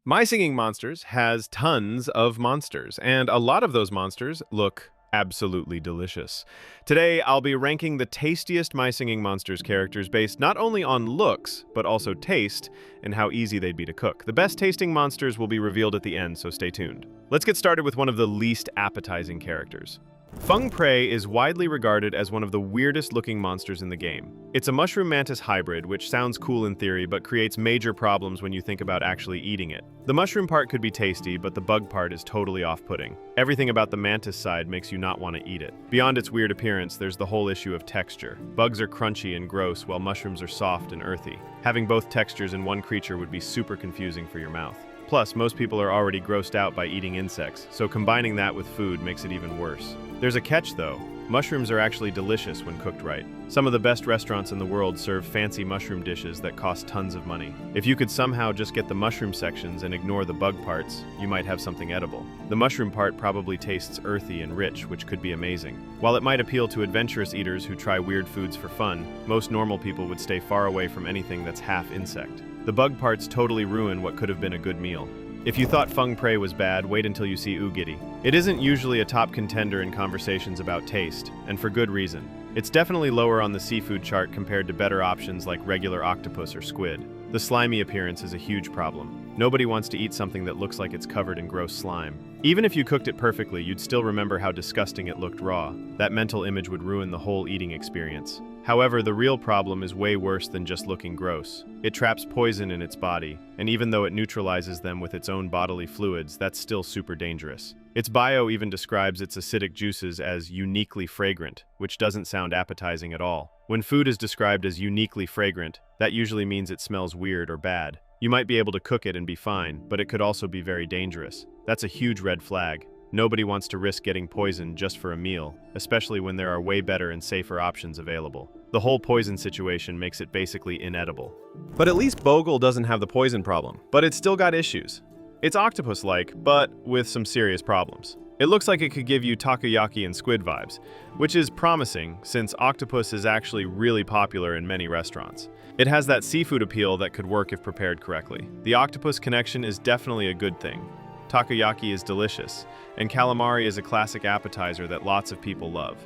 My Singing Monsters has tons of monsters, and a lot of those monsters look absolutely delicious. Today, I'll be ranking the tastiest My Singing Monsters characters based not only on looks, but also taste and how easy they'd be to cook. The best tasting monsters will be revealed at the end, so stay tuned. Let's get started with one of the least appetizing characters. Fung is widely regarded as one of the weirdest looking monsters in the game. It's a mushroom mantis hybrid, which sounds cool in theory, but creates major problems when you think about actually eating it. The mushroom part could be tasty, but the bug part is totally off-putting. Everything about the mantis side makes you not want to eat it. Beyond its weird appearance, there's the whole issue of texture. Bugs are crunchy and gross, while mushrooms are soft and earthy. Having both textures in one creature would be super confusing for your mouth. Plus, most people are already grossed out by eating insects, so combining that with food makes it even worse. There's a catch though. Mushrooms are actually delicious when cooked right. Some of the best restaurants in the world serve fancy mushroom dishes that cost tons of money. If you could somehow just get the mushroom sections and ignore the bug parts, you might have something edible. The mushroom part probably tastes earthy and rich, which could be amazing. While it might appeal to adventurous eaters who try weird foods for fun, most normal people would stay far away from anything that's half insect. The bug parts totally ruin what could have been a good meal. If you thought Fung was bad, wait until you see Ugitty. It isn't usually a top contender in conversations about taste, and for good reason. It's definitely lower on the seafood chart compared to better options like regular octopus or squid. The slimy appearance is a huge problem. Nobody wants to eat something that looks like it's covered in gross slime. Even if you cooked it perfectly, you'd still remember how disgusting it looked raw. That mental image would ruin the whole eating experience. However, the real problem is way worse than just looking gross. It traps poison in its body, and even though it neutralizes them with its own bodily fluids, that's still super dangerous. Its bio even describes its acidic juices as uniquely fragrant, which doesn't sound appetizing at all. When food is described as uniquely fragrant, that usually means it smells weird or bad. You might be able to cook it and be fine, but it could also be very dangerous. That's a huge red flag. Nobody wants to risk getting poisoned just for a meal, especially when there are way better and safer options available. The whole poison situation makes it basically inedible. But at least Bogle doesn't have the poison problem, but it's still got issues. It's octopus-like, but with some serious problems. It looks like it could give you takoyaki and squid vibes, which is promising since octopus is actually really popular in many restaurants. It has that seafood appeal that could work if prepared correctly. The octopus connection is definitely a good thing. Takoyaki is delicious, and calamari is a classic appetizer that lots of people love.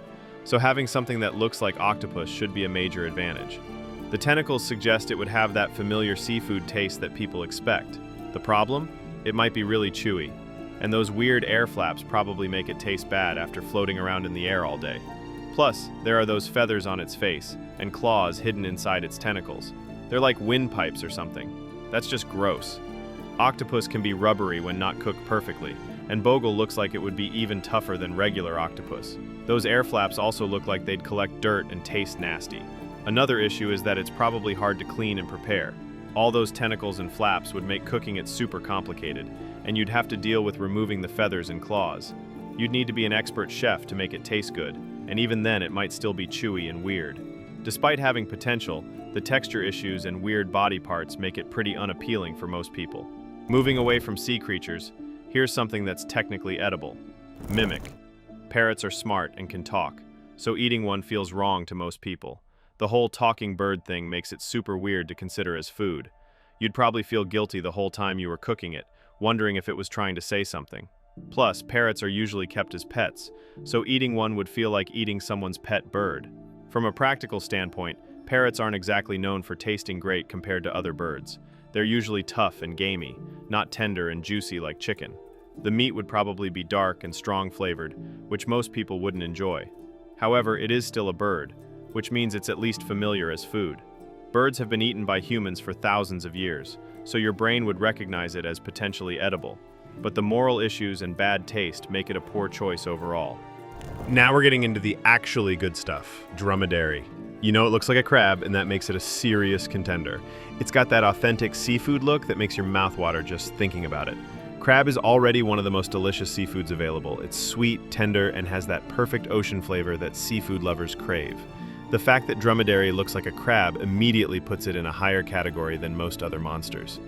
So having something that looks like octopus should be a major advantage. The tentacles suggest it would have that familiar seafood taste that people expect. The problem? It might be really chewy, and those weird air flaps probably make it taste bad after floating around in the air all day. Plus, there are those feathers on its face, and claws hidden inside its tentacles. They're like windpipes or something. That's just gross. Octopus can be rubbery when not cooked perfectly, and Bogle looks like it would be even tougher than regular octopus. Those air flaps also look like they'd collect dirt and taste nasty. Another issue is that it's probably hard to clean and prepare. All those tentacles and flaps would make cooking it super complicated, and you'd have to deal with removing the feathers and claws. You'd need to be an expert chef to make it taste good, and even then it might still be chewy and weird. Despite having potential, the texture issues and weird body parts make it pretty unappealing for most people. Moving away from sea creatures, here's something that's technically edible. Mimic. Parrots are smart and can talk, so eating one feels wrong to most people. The whole talking bird thing makes it super weird to consider as food. You'd probably feel guilty the whole time you were cooking it, wondering if it was trying to say something. Plus, parrots are usually kept as pets, so eating one would feel like eating someone's pet bird. From a practical standpoint, parrots aren't exactly known for tasting great compared to other birds. They're usually tough and gamey, not tender and juicy like chicken. The meat would probably be dark and strong flavored, which most people wouldn't enjoy. However, it is still a bird, which means it's at least familiar as food. Birds have been eaten by humans for thousands of years, so your brain would recognize it as potentially edible. But the moral issues and bad taste make it a poor choice overall. Now we're getting into the actually good stuff, Drumadair. You know it looks like a crab, and that makes it a serious contender. It's got that authentic seafood look that makes your mouth water just thinking about it. Crab is already one of the most delicious seafoods available. It's sweet, tender, and has that perfect ocean flavor that seafood lovers crave. The fact that Drumadair looks like a crab immediately puts it in a higher category than most other monsters.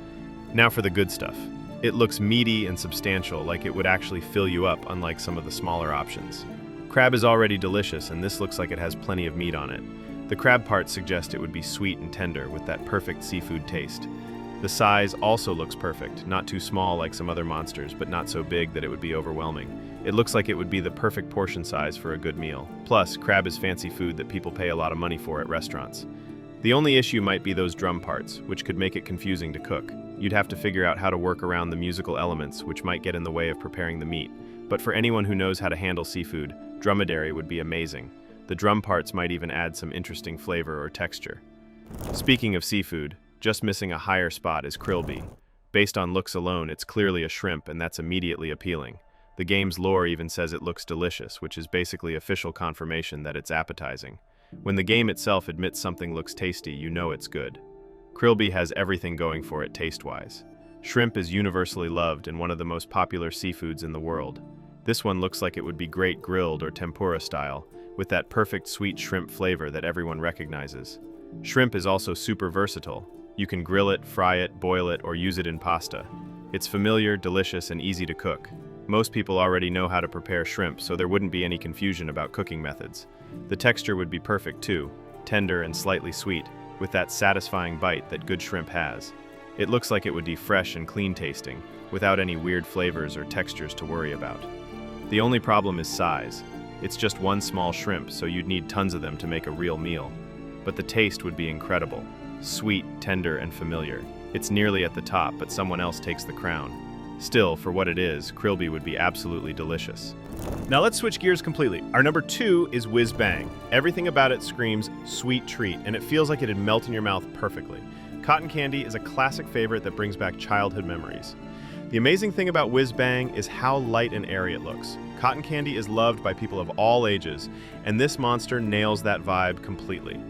Now for the good stuff. It looks meaty and substantial, like it would actually fill you up, unlike some of the smaller options. Crab is already delicious, and this looks like it has plenty of meat on it. The crab parts suggest it would be sweet and tender with that perfect seafood taste. The size also looks perfect, not too small like some other monsters, but not so big that it would be overwhelming. It looks like it would be the perfect portion size for a good meal. Plus, crab is fancy food that people pay a lot of money for at restaurants. The only issue might be those drum parts, which could make it confusing to cook. You'd have to figure out how to work around the musical elements, which might get in the way of preparing the meat. But for anyone who knows how to handle seafood, Drumadair would be amazing. The drum parts might even add some interesting flavor or texture. Speaking of seafood, just missing a higher spot is Krillby. Based on looks alone, it's clearly a shrimp, and that's immediately appealing. The game's lore even says it looks delicious, which is basically official confirmation that it's appetizing. When the game itself admits something looks tasty, you know it's good. Krillby has everything going for it taste-wise. Shrimp is universally loved and one of the most popular seafoods in the world. This one looks like it would be great grilled or tempura style, with that perfect sweet shrimp flavor that everyone recognizes. Shrimp is also super versatile. You can grill it, fry it, boil it, or use it in pasta. It's familiar, delicious, and easy to cook. Most people already know how to prepare shrimp, so there wouldn't be any confusion about cooking methods. The texture would be perfect too, tender and slightly sweet, with that satisfying bite that good shrimp has. It looks like it would be fresh and clean tasting, without any weird flavors or textures to worry about. The only problem is size. It's just one small shrimp, so you'd need tons of them to make a real meal. But the taste would be incredible. Sweet, tender, and familiar. It's nearly at the top, but someone else takes the crown. Still, for what it is, Krillby would be absolutely delicious. Now let's switch gears completely. Our number 2 is Whisbang. Everything about it screams sweet treat, and it feels like it'd melt in your mouth perfectly. Cotton candy is a classic favorite that brings back childhood memories. The amazing thing about Whisbang is how light and airy it looks. Cotton candy is loved by people of all ages, and this monster nails that vibe completely.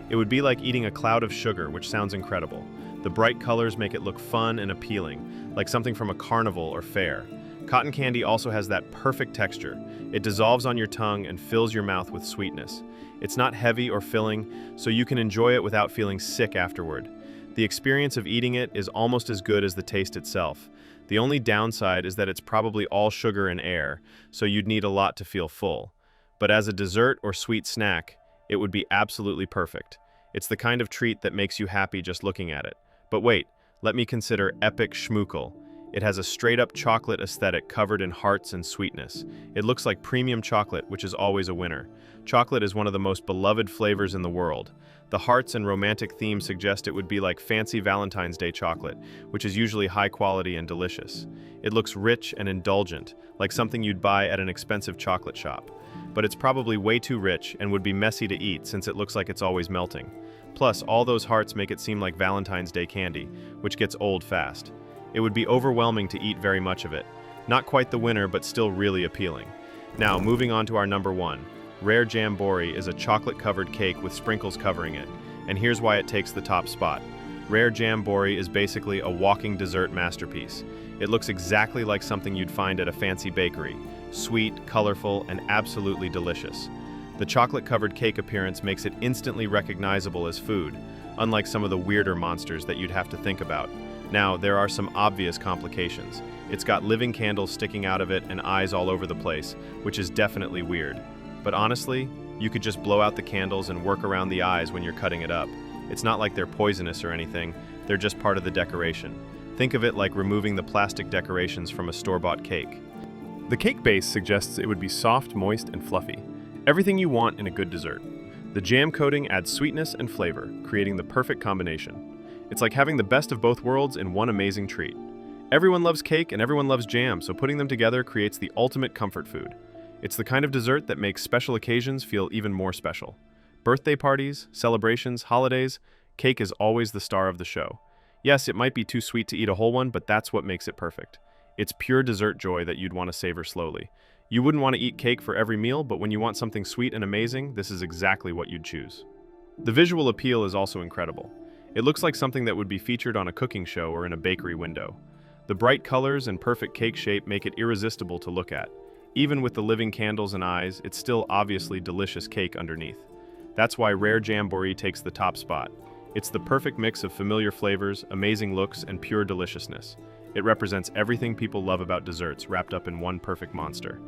It would be like eating a cloud of sugar, which sounds incredible. The bright colors make it look fun and appealing, like something from a carnival or fair. Cotton candy also has that perfect texture. It dissolves on your tongue and fills your mouth with sweetness. It's not heavy or filling, so you can enjoy it without feeling sick afterward. The experience of eating it is almost as good as the taste itself. The only downside is that it's probably all sugar and air, so you'd need a lot to feel full. But as a dessert or sweet snack, it would be absolutely perfect. It's the kind of treat that makes you happy just looking at it. But wait, let me consider epic Schmukl. It has a straight-up chocolate aesthetic covered in hearts and sweetness. It looks like premium chocolate, which is always a winner. Chocolate is one of the most beloved flavors in the world. The hearts and romantic theme suggest it would be like fancy Valentine's Day chocolate, which is usually high quality and delicious. It looks rich and indulgent, like something you'd buy at an expensive chocolate shop. But it's probably way too rich and would be messy to eat since it looks like it's always melting. Plus, all those hearts make it seem like Valentine's Day candy, which gets old fast. It would be overwhelming to eat very much of it. Not quite the winner, but still really appealing. Now, moving on to our number 1. Rare Jam Bori is a chocolate-covered cake with sprinkles covering it, and here's why it takes the top spot. Rare Jam Bori is basically a walking dessert masterpiece. It looks exactly like something you'd find at a fancy bakery. Sweet, colorful, and absolutely delicious. The chocolate-covered cake appearance makes it instantly recognizable as food, unlike some of the weirder monsters that you'd have to think about. Now, there are some obvious complications. It's got living candles sticking out of it and eyes all over the place, which is definitely weird. But honestly, you could just blow out the candles and work around the eyes when you're cutting it up. It's not like they're poisonous or anything, they're just part of the decoration. Think of it like removing the plastic decorations from a store-bought cake. The cake base suggests it would be soft, moist, and fluffy. Everything you want in a good dessert. The jam coating adds sweetness and flavor, creating the perfect combination. It's like having the best of both worlds in one amazing treat. Everyone loves cake and everyone loves jam, so putting them together creates the ultimate comfort food. It's the kind of dessert that makes special occasions feel even more special. Birthday parties, celebrations, holidays, cake is always the star of the show. Yes, it might be too sweet to eat a whole one, but that's what makes it perfect. It's pure dessert joy that you'd want to savor slowly. You wouldn't want to eat cake for every meal, but when you want something sweet and amazing, this is exactly what you'd choose. The visual appeal is also incredible. It looks like something that would be featured on a cooking show or in a bakery window. The bright colors and perfect cake shape make it irresistible to look at. Even with the living candles and eyes, it's still obviously delicious cake underneath. That's why Rare Jam Bori takes the top spot. It's the perfect mix of familiar flavors, amazing looks, and pure deliciousness. It represents everything people love about desserts wrapped up in one perfect monster.